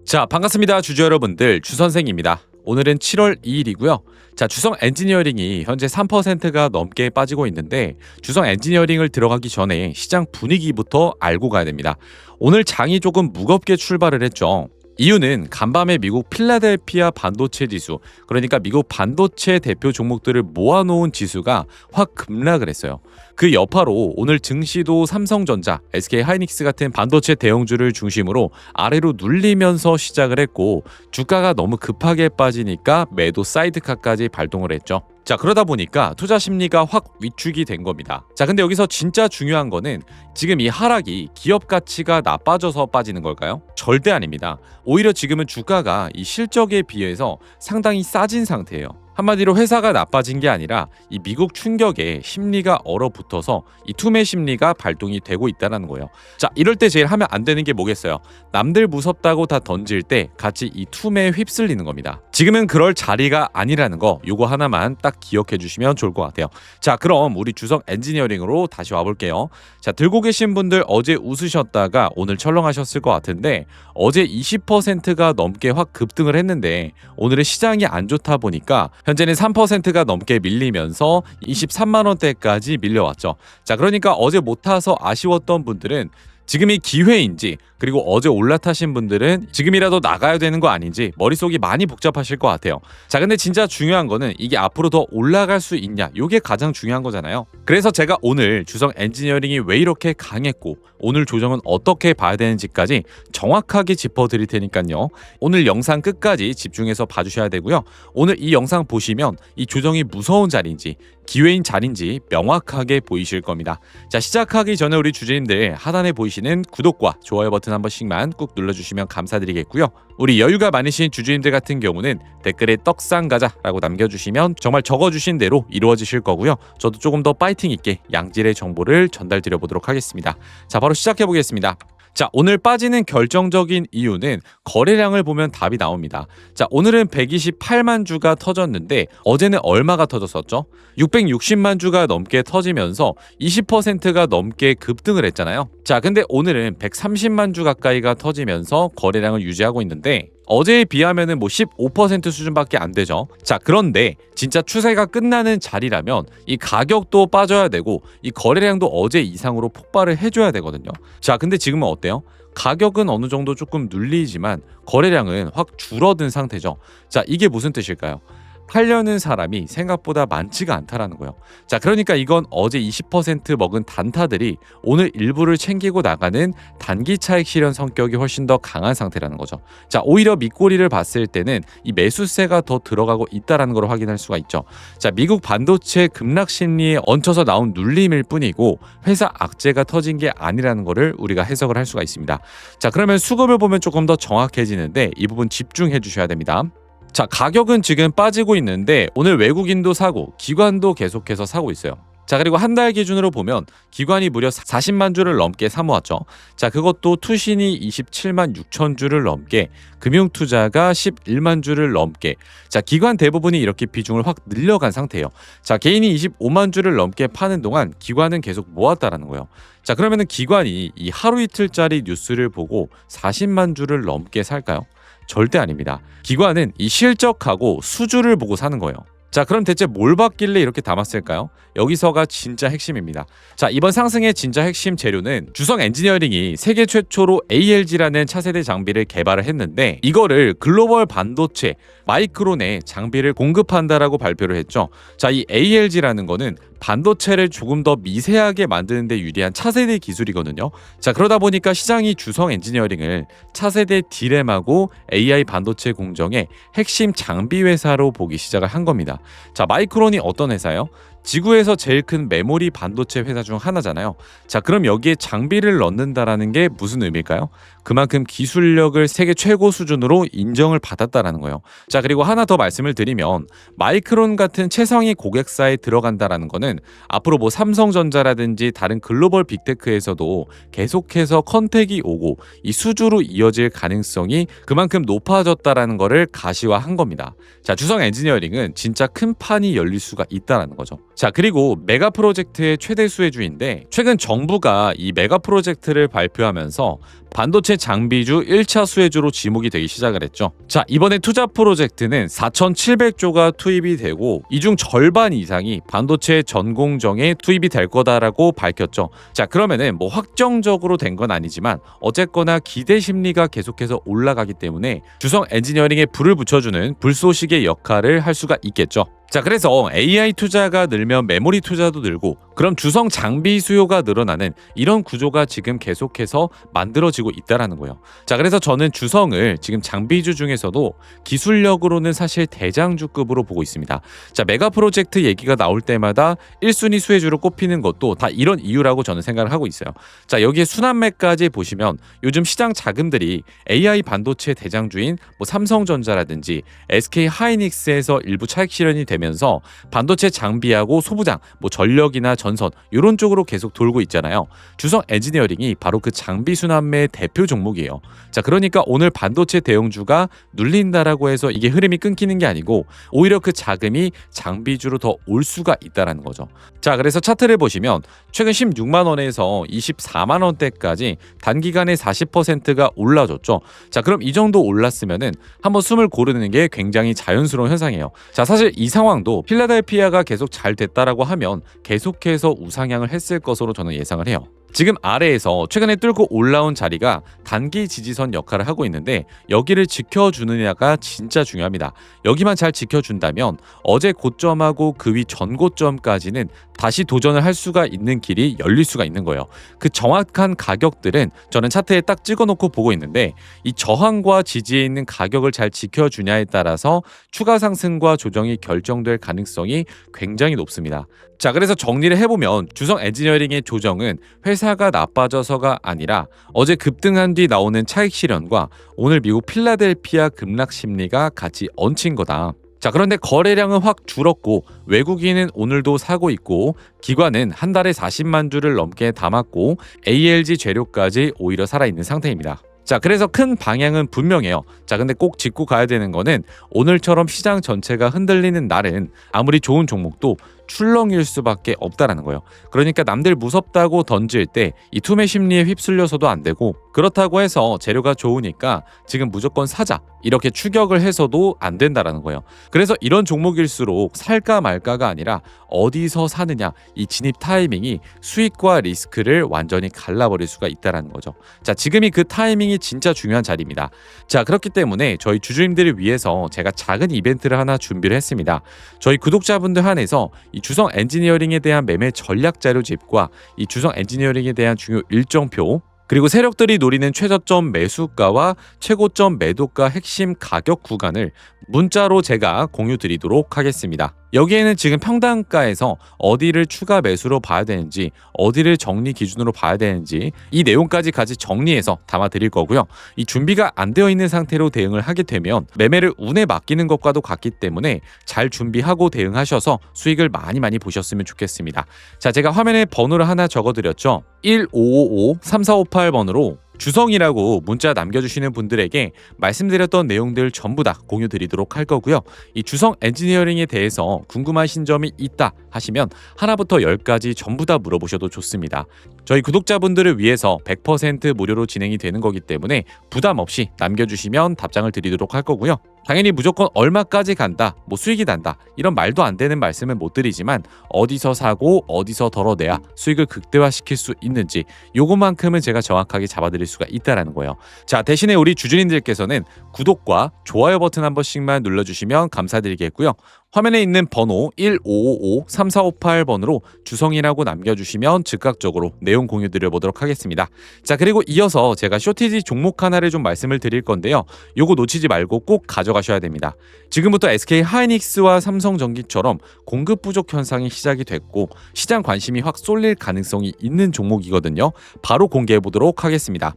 자, 반갑습니다. 주주 여러분들, 주선생입니다. 오늘은 7월 2일이고요. 자, 주성 엔지니어링이 현재 3%가 넘게 빠지고 있는데 주성 엔지니어링을 들어가기 전에 시장 분위기부터 알고 가야 됩니다. 오늘 장이 조금 무겁게 출발을 했죠. 이유는 간밤에 미국 필라델피아 반도체 지수, 그러니까 미국 반도체 대표 종목들을 모아놓은 지수가 확 급락을 했어요. 그 여파로 오늘 증시도 삼성전자, SK하이닉스 같은 반도체 대형주를 중심으로 아래로 눌리면서 시작을 했고, 주가가 너무 급하게 빠지니까 매도 사이드카까지 발동을 했죠. 자, 그러다 보니까 투자 심리가 확 위축이 된 겁니다. 자, 근데 여기서 진짜 중요한 거는 지금 이 하락이 기업 가치가 나빠져서 빠지는 걸까요? 절대 아닙니다. 오히려 지금은 주가가 이 실적에 비해서 상당히 싸진 상태예요. 한마디로 회사가 나빠진 게 아니라 이 미국 충격에 심리가 얼어붙어서 이 투매 심리가 발동이 되고 있다는 거예요. 자, 이럴 때 제일 하면 안 되는 게 뭐겠어요? 남들 무섭다고 다 던질 때 같이 이 투매에 휩쓸리는 겁니다. 지금은 그럴 자리가 아니라는 거, 요거 하나만 딱 기억해 주시면 좋을 것 같아요. 자, 그럼 우리 주성 엔지니어링으로 다시 와볼게요. 자, 들고 계신 분들 어제 웃으셨다가 오늘 철렁하셨을 것 같은데, 어제 20%가 넘게 확 급등을 했는데 오늘은 시장이 안 좋다 보니까 현재는 3%가 넘게 밀리면서 23만 원대까지 밀려왔죠. 자, 그러니까 어제 못 타서 아쉬웠던 분들은 지금이 기회인지, 그리고 어제 올라타신 분들은 지금이라도 나가야 되는 거 아닌지 머릿속이 많이 복잡하실 것 같아요. 자, 근데 진짜 중요한 거는 이게 앞으로 더 올라갈 수 있냐, 이게 가장 중요한 거잖아요. 그래서 제가 오늘 주성 엔지니어링이 왜 이렇게 강했고 오늘 조정은 어떻게 봐야 되는지까지 정확하게 짚어드릴 테니까요. 오늘 영상 끝까지 집중해서 봐주셔야 되고요. 오늘 이 영상 보시면 이 조정이 무서운 자리인지 기회인 자리인지 명확하게 보이실 겁니다. 자, 시작하기 전에 우리 주주님들 하단에 보이시는 구독과 좋아요 버튼 한 번씩만 꾹 눌러주시면 감사드리겠고요. 우리 여유가 많으신 주주님들 같은 경우는 댓글에 떡상 가자라고 남겨주시면 정말 적어주신 대로 이루어지실 거고요. 저도 조금 더 파이팅 있게 양질의 정보를 전달드려 보도록 하겠습니다. 자, 바로 시작해 보겠습니다. 자, 오늘 빠지는 결정적인 이유는 거래량을 보면 답이 나옵니다. 자, 오늘은 128만 주가 터졌는데 어제는 얼마가 터졌었죠? 660만 주가 넘게 터지면서 20%가 넘게 급등을 했잖아요. 자, 근데 오늘은 130만 주 가까이가 터지면서 거래량을 유지하고 있는데 어제에 비하면은 15% 수준밖에 안 되죠. 자, 그런데 진짜 추세가 끝나는 자리라면 이 가격도 빠져야 되고 이 거래량도 어제 이상으로 폭발을 해줘야 되거든요. 자, 근데 지금은 어때요? 가격은 어느 정도 조금 눌리지만 거래량은 확 줄어든 상태죠. 자, 이게 무슨 뜻일까요? 팔려는 사람이 생각보다 많지가 않다라는 거예요. 자, 그러니까 이건 어제 20% 먹은 단타들이 오늘 일부를 챙기고 나가는 단기 차익 실현 성격이 훨씬 더 강한 상태라는 거죠. 자, 오히려 밑꼬리를 봤을 때는 이 매수세가 더 들어가고 있다라는 걸 확인할 수가 있죠. 자, 미국 반도체 급락 심리에 얹혀서 나온 눌림일 뿐이고 회사 악재가 터진 게 아니라는 거를 우리가 해석을 할 수가 있습니다. 자, 그러면 수급을 보면 조금 더 정확해지는데 이 부분 집중해 주셔야 됩니다. 자, 가격은 지금 빠지고 있는데 오늘 외국인도 사고 기관도 계속해서 사고 있어요. 자, 그리고 한 달 기준으로 보면 기관이 무려 40만 주를 넘게 사모았죠. 자, 그것도 투신이 27만 6천 주를 넘게, 금융투자가 11만 주를 넘게. 자, 기관 대부분이 이렇게 비중을 확 늘려간 상태예요. 자, 개인이 25만 주를 넘게 파는 동안 기관은 계속 모았다라는 거예요. 자, 그러면은 기관이 이 하루 이틀짜리 뉴스를 보고 40만 주를 넘게 살까요? 절대 아닙니다. 기관은 이 실적하고 수주를 보고 사는 거예요. 자, 그럼 대체 뭘 봤길래 이렇게 담았을까요? 여기서가 진짜 핵심입니다. 자, 이번 상승의 진짜 핵심 재료는 주성 엔지니어링이 세계 최초로 ALG라는 차세대 장비를 개발을 했는데 이거를 글로벌 반도체 마이크론에 장비를 공급한다라고 발표를 했죠. 자, 이 ALG라는 거는 반도체를 조금 더 미세하게 만드는 데 유리한 차세대 기술이거든요. 자, 그러다 보니까 시장이 주성 엔지니어링을 차세대 D램하고 AI 반도체 공정의 핵심 장비 회사로 보기 시작을 한 겁니다. 자, 마이크론이 어떤 회사예요? 지구에서 제일 큰 메모리 반도체 회사 중 하나잖아요. 자, 그럼 여기에 장비를 넣는다라는 게 무슨 의미일까요? 그만큼 기술력을 세계 최고 수준으로 인정을 받았다라는 거예요. 자, 그리고 하나 더 말씀을 드리면 마이크론 같은 최상위 고객사에 들어간다라는 거는 앞으로 뭐 삼성전자라든지 다른 글로벌 빅테크에서도 계속해서 컨택이 오고 이 수주로 이어질 가능성이 그만큼 높아졌다라는 거를 가시화한 겁니다. 자, 주성 엔지니어링은 진짜 큰 판이 열릴 수가 있다라는 거죠. 자, 그리고 메가 프로젝트의 최대 수혜주인데 최근 정부가 이 메가 프로젝트를 발표하면서 반도체 장비주 1차 수혜주로 지목이 되기 시작을 했죠. 자, 이번에 투자 프로젝트는 4,700조가 투입이 되고 이 중 절반 이상이 반도체 전공정에 투입이 될 거다라고 밝혔죠. 자, 그러면은 뭐 확정적으로 된 건 아니지만 어쨌거나 기대 심리가 계속해서 올라가기 때문에 주성 엔지니어링에 불을 붙여주는 불쏘시개 역할을 할 수가 있겠죠. 자, 그래서 AI 투자가 늘면 메모리 투자도 늘고 그럼 주성 장비 수요가 늘어나는 이런 구조가 지금 계속해서 만들어지고 있다라는 거예요. 자, 그래서 저는 주성을 지금 장비주 중에서도 기술력으로는 사실 대장주급으로 보고 있습니다. 자, 메가 프로젝트 얘기가 나올 때마다 1순위 수혜주로 꼽히는 것도 다 이런 이유라고 저는 생각을 하고 있어요. 자, 여기에 순환매까지 보시면 요즘 시장 자금들이 AI 반도체 대장주인 뭐 삼성전자라든지 SK 하이닉스에서 일부 차익 실현이 되면서 반도체 장비하고 소부장, 뭐 전력이나 전선 이런 쪽으로 계속 돌고 있잖아요. 주성 엔지니어링이 바로 그 장비 순환매의 대표 종목이에요. 자, 그러니까 오늘 반도체 대형주가 눌린다라고 해서 이게 흐름이 끊기는 게 아니고 오히려 그 자금이 장비주로 더 올 수가 있다라는 거죠. 자, 그래서 차트를 보시면 최근 16만 원에서 24만 원대까지 단기간에 40%가 올라줬죠. 자, 그럼 이 정도 올랐으면은 한번 숨을 고르는 게 굉장히 자연스러운 현상이에요. 자, 사실 이 상황도 필라델피아가 계속 잘 됐다라고 하면 계속해서 우상향을 했을 것으로 저는 예상을 해요. 지금 아래에서 최근에 뚫고 올라온 자리가 단기 지지선 역할을 하고 있는데 여기를 지켜주느냐가 진짜 중요합니다. 여기만 잘 지켜준다면 어제 고점하고 그 위 전고점까지는 다시 도전을 할 수가 있는 길이 열릴 수가 있는 거예요. 그 정확한 가격들은 저는 차트에 딱 찍어놓고 보고 있는데 이 저항과 지지에 있는 가격을 잘 지켜주냐에 따라서 추가 상승과 조정이 결정될 가능성이 굉장히 높습니다. 자, 그래서 정리를 해보면 주성 엔지니어링의 조정은 회사가 나빠져서가 아니라 어제 급등한 뒤 나오는 차익 실현과 오늘 미국 필라델피아 급락 심리가 같이 얹힌 거다. 자, 그런데 거래량은 확 줄었고 외국인은 오늘도 사고 있고 기관은 한 달에 40만 주를 넘게 담았고 ALG 재료까지 오히려 살아있는 상태입니다. 자, 그래서 큰 방향은 분명해요. 자, 근데 꼭 짚고 가야 되는 거는 오늘처럼 시장 전체가 흔들리는 날은 아무리 좋은 종목도 출렁일 수밖에 없다라는 거예요. 그러니까 남들 무섭다고 던질 때 이 투매 심리에 휩쓸려서도 안 되고 그렇다고 해서 재료가 좋으니까 지금 무조건 사자 이렇게 추격을 해서도 안 된다라는 거예요. 그래서 이런 종목일수록 살까 말까가 아니라 어디서 사느냐 이 진입 타이밍이 수익과 리스크를 완전히 갈라버릴 수가 있다라는 거죠. 자, 지금이 그 타이밍이 진짜 중요한 자리입니다. 자, 그렇기 때문에 저희 주주님들을 위해서 제가 작은 이벤트를 하나 준비를 했습니다. 저희 구독자분들 한해서 이 주성 엔지니어링에 대한 매매 전략 자료집과 이 주성 엔지니어링에 대한 중요 일정표 그리고 세력들이 노리는 최저점 매수가와 최고점 매도가 핵심 가격 구간을 문자로 제가 공유 드리도록 하겠습니다. 여기에는 지금 평단가에서 어디를 추가 매수로 봐야 되는지 어디를 정리 기준으로 봐야 되는지 이 내용까지 같이 정리해서 담아 드릴 거고요. 이 준비가 안 되어 있는 상태로 대응을 하게 되면 매매를 운에 맡기는 것과도 같기 때문에 잘 준비하고 대응하셔서 수익을 많이 보셨으면 좋겠습니다. 자, 제가 화면에 번호를 하나 적어 드렸죠. 1555-3458번으로 주성이라고 문자 남겨주시는 분들에게 말씀드렸던 내용들 전부 다 공유 드리도록 할 거고요. 이 주성 엔지니어링에 대해서 궁금하신 점이 있다 하시면 하나부터 10까지 전부 다 물어보셔도 좋습니다. 저희 구독자분들을 위해서 100% 무료로 진행이 되는 거기 때문에 부담 없이 남겨주시면 답장을 드리도록 할 거고요. 당연히 무조건 얼마까지 간다, 뭐 수익이 난다 이런 말도 안 되는 말씀은 못 드리지만 어디서 사고 어디서 덜어내야 수익을 극대화시킬 수 있는지 요것만큼은 제가 정확하게 잡아드릴 수가 있다라는 거예요. 자, 대신에 우리 주주님들께서는 구독과 좋아요 버튼 한 번씩만 눌러주시면 감사드리겠고요. 화면에 있는 번호 1555-3458번으로 주성이라고 남겨주시면 즉각적으로 내용 공유 드려보도록 하겠습니다. 자, 그리고 이어서 제가 쇼티지 종목 하나를 좀 말씀을 드릴 건데요. 요거 놓치지 말고 꼭 가져가셔야 됩니다. 지금부터 SK 하이닉스와 삼성전기처럼 공급 부족 현상이 시작이 됐고 시장 관심이 확 쏠릴 가능성이 있는 종목이거든요. 바로 공개해 보도록 하겠습니다.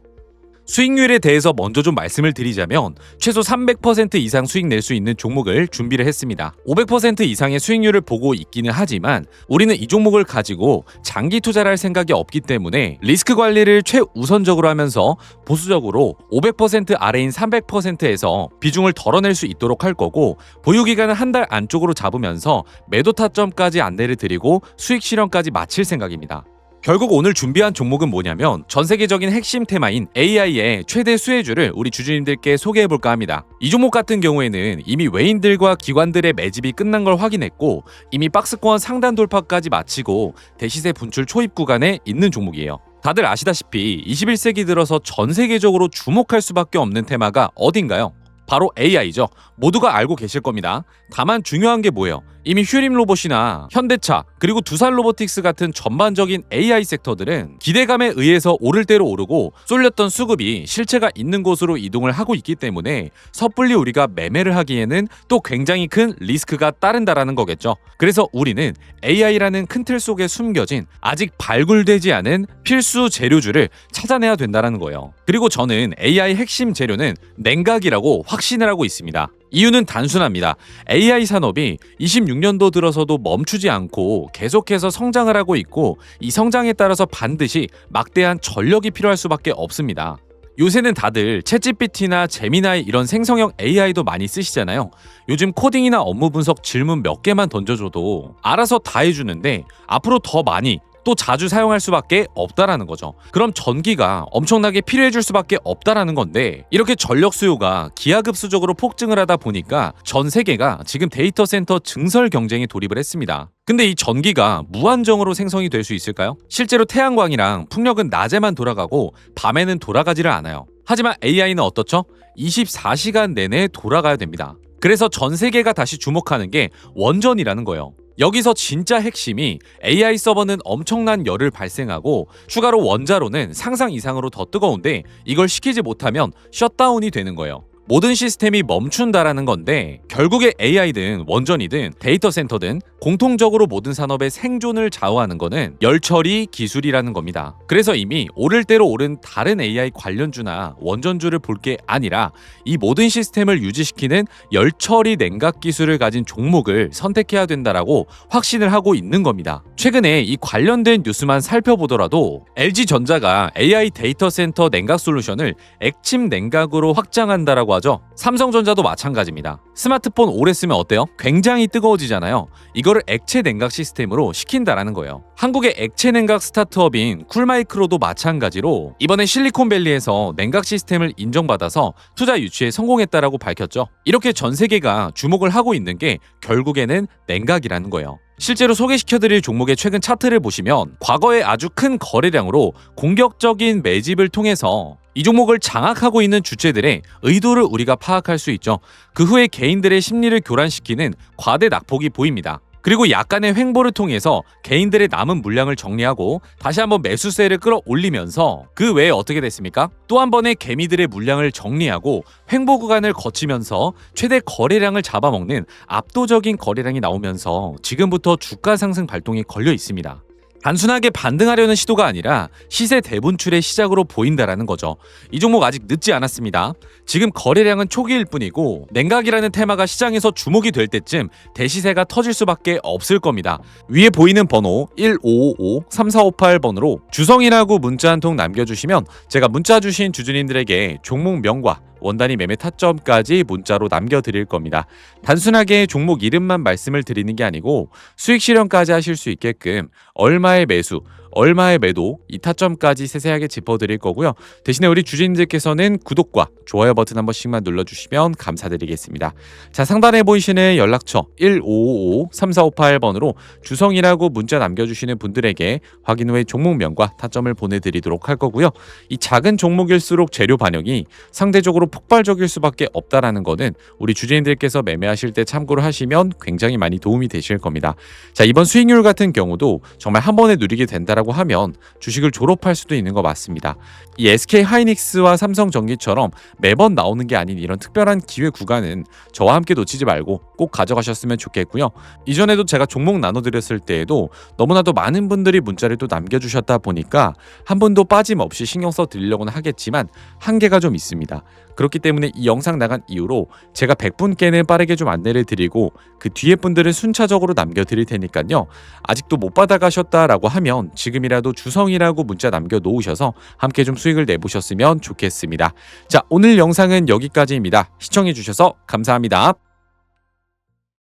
수익률에 대해서 먼저 좀 말씀을 드리자면 최소 300% 이상 수익 낼 수 있는 종목을 준비를 했습니다. 500% 이상의 수익률을 보고 있기는 하지만 우리는 이 종목을 가지고 장기 투자를 할 생각이 없기 때문에 리스크 관리를 최우선적으로 하면서 보수적으로 500% 아래인 300%에서 비중을 덜어낼 수 있도록 할 거고, 보유기간은 한 달 안쪽으로 잡으면서 매도 타점까지 안내를 드리고 수익 실현까지 마칠 생각입니다. 결국 오늘 준비한 종목은 뭐냐면 전 세계적인 핵심 테마인 AI의 최대 수혜주를 우리 주주님들께 소개해볼까 합니다. 이 종목 같은 경우에는 이미 외인들과 기관들의 매집이 끝난 걸 확인했고, 이미 박스권 상단 돌파까지 마치고 대시세 분출 초입 구간에 있는 종목이에요. 다들 아시다시피 21세기 들어서 전 세계적으로 주목할 수밖에 없는 테마가 어딘가요? 바로 AI죠. 모두가 알고 계실 겁니다. 다만 중요한 게 뭐예요? 이미 휴림 로봇이나 현대차 그리고 두산 로보틱스 같은 전반적인 AI 섹터들은 기대감에 의해서 오를 대로 오르고 쏠렸던 수급이 실체가 있는 곳으로 이동을 하고 있기 때문에 섣불리 우리가 매매를 하기에는 또 굉장히 큰 리스크가 따른다라는 거겠죠. 그래서 우리는 AI라는 큰 틀 속에 숨겨진 아직 발굴되지 않은 필수 재료주를 찾아내야 된다는 거예요. 그리고 저는 AI 핵심 재료는 냉각이라고 확신을 하고 있습니다. 이유는 단순합니다. AI 산업이 26년도 들어서도 멈추지 않고 계속해서 성장을 하고 있고, 이 성장에 따라서 반드시 막대한 전력이 필요할 수밖에 없습니다. 요새는 다들 챗GPT나 제미나이 이런 생성형 AI도 많이 쓰시잖아요. 요즘 코딩이나 업무 분석 질문 몇 개만 던져줘도 알아서 다 해주는데 앞으로 더 많이 또 자주 사용할 수밖에 없다라는 거죠. 그럼 전기가 엄청나게 필요해질 수밖에 없다라는 건데, 이렇게 전력 수요가 기하급수적으로 폭증을 하다 보니까 전 세계가 지금 데이터 센터 증설 경쟁에 돌입을 했습니다. 근데 이 전기가 무한정으로 생성이 될 수 있을까요? 실제로 태양광이랑 풍력은 낮에만 돌아가고 밤에는 돌아가지를 않아요. 하지만 AI는 어떻죠? 24시간 내내 돌아가야 됩니다. 그래서 전 세계가 다시 주목하는 게 원전이라는 거예요. 여기서 진짜 핵심이 AI 서버는 엄청난 열을 발생하고 추가로 원자로는 상상 이상으로 더 뜨거운데 이걸 시키지 못하면 셧다운이 되는 거예요. 모든 시스템이 멈춘다라는 건데, 결국에 AI든 원전이든 데이터 센터든 공통적으로 모든 산업의 생존을 좌우하는 거는 열처리 기술이라는 겁니다. 그래서 이미 오를 대로 오른 다른 AI 관련주나 원전주를 볼 게 아니라 이 모든 시스템을 유지시키는 열처리 냉각 기술을 가진 종목을 선택해야 된다라고 확신을 하고 있는 겁니다. 최근에 이 관련된 뉴스만 살펴보더라도 LG전자가 AI 데이터 센터 냉각 솔루션을 액침 냉각으로 확장한다라고 하죠. 삼성전자도 마찬가지입니다. 스마트폰 오래 쓰면 어때요? 굉장히 뜨거워지잖아요. 이거를 액체 냉각 시스템으로 시킨다라는 거예요. 한국의 액체 냉각 스타트업인 쿨마이크로도 마찬가지로 이번에 실리콘밸리에서 냉각 시스템을 인정받아서 투자 유치에 성공했다라고 밝혔죠. 이렇게 전 세계가 주목을 하고 있는 게 결국에는 냉각이라는 거예요. 실제로 소개시켜드릴 종목의 최근 차트를 보시면 과거에 아주 큰 거래량으로 공격적인 매집을 통해서 이 종목을 장악하고 있는 주체들의 의도를 우리가 파악할 수 있죠. 그 후에 개인들의 심리를 교란시키는 과대 낙폭이 보입니다. 그리고 약간의 횡보를 통해서 개인들의 남은 물량을 정리하고 다시 한번 매수세를 끌어올리면서 그 외에 어떻게 됐습니까? 또 한 번의 개미들의 물량을 정리하고 횡보 구간을 거치면서 최대 거래량을 잡아먹는 압도적인 거래량이 나오면서 지금부터 주가 상승 발동이 걸려 있습니다. 단순하게 반등하려는 시도가 아니라 시세 대분출의 시작으로 보인다라는 거죠. 이 종목 아직 늦지 않았습니다. 지금 거래량은 초기일 뿐이고 냉각이라는 테마가 시장에서 주목이 될 때쯤 대시세가 터질 수밖에 없을 겁니다. 위에 보이는 번호 1555-3458번으로 주성이라고 문자 한 통 남겨주시면 제가 문자 주신 주주님들에게 종목 명과 원단위 매매 타점까지 문자로 남겨드릴 겁니다. 단순하게 종목 이름만 말씀을 드리는 게 아니고 수익 실현까지 하실 수 있게끔 얼마의 매수, 얼마의 매도, 이 타점까지 세세하게 짚어드릴 거고요. 대신에 우리 주주님들께서는 구독과 좋아요 버튼 한 번씩만 눌러주시면 감사드리겠습니다. 자, 상단에 보이시는 연락처 1555-3458번으로 주성이라고 문자 남겨주시는 분들에게 확인 후에 종목명과 타점을 보내드리도록 할 거고요. 이 작은 종목일수록 재료 반영이 상대적으로 폭발적일 수밖에 없다라는 거는 우리 주주님들께서 매매하실 때 참고를 하시면 굉장히 많이 도움이 되실 겁니다. 자, 이번 수익률 같은 경우도 정말 한 번에 누리게 된다라고 된다라고 하면 주식을 졸업할 수도 있는 거 맞습니다. 이 SK 하이닉스와 삼성전기처럼 매번 나오는 게 아닌 이런 특별한 기회 구간은 저와 함께 놓치지 말고 꼭 가져가셨으면 좋겠고요. 이전에도 제가 종목 나눠드렸을 때에도 너무나도 많은 분들이 문자를 또 남겨주셨다 보니까 한 번도 빠짐없이 신경 써 드리려고는 하겠지만 한계가 좀 있습니다. 그렇기 때문에 이 영상 나간 이후로 제가 100분께는 빠르게 좀 안내를 드리고 그 뒤에 분들은 순차적으로 남겨드릴 테니까요. 아직도 못 받아가셨다라고 하면 지금이라도 주성이라고 문자 남겨놓으셔서 함께 좀 수익을 내보셨으면 좋겠습니다. 자, 오늘 영상은 여기까지입니다. 시청해주셔서 감사합니다.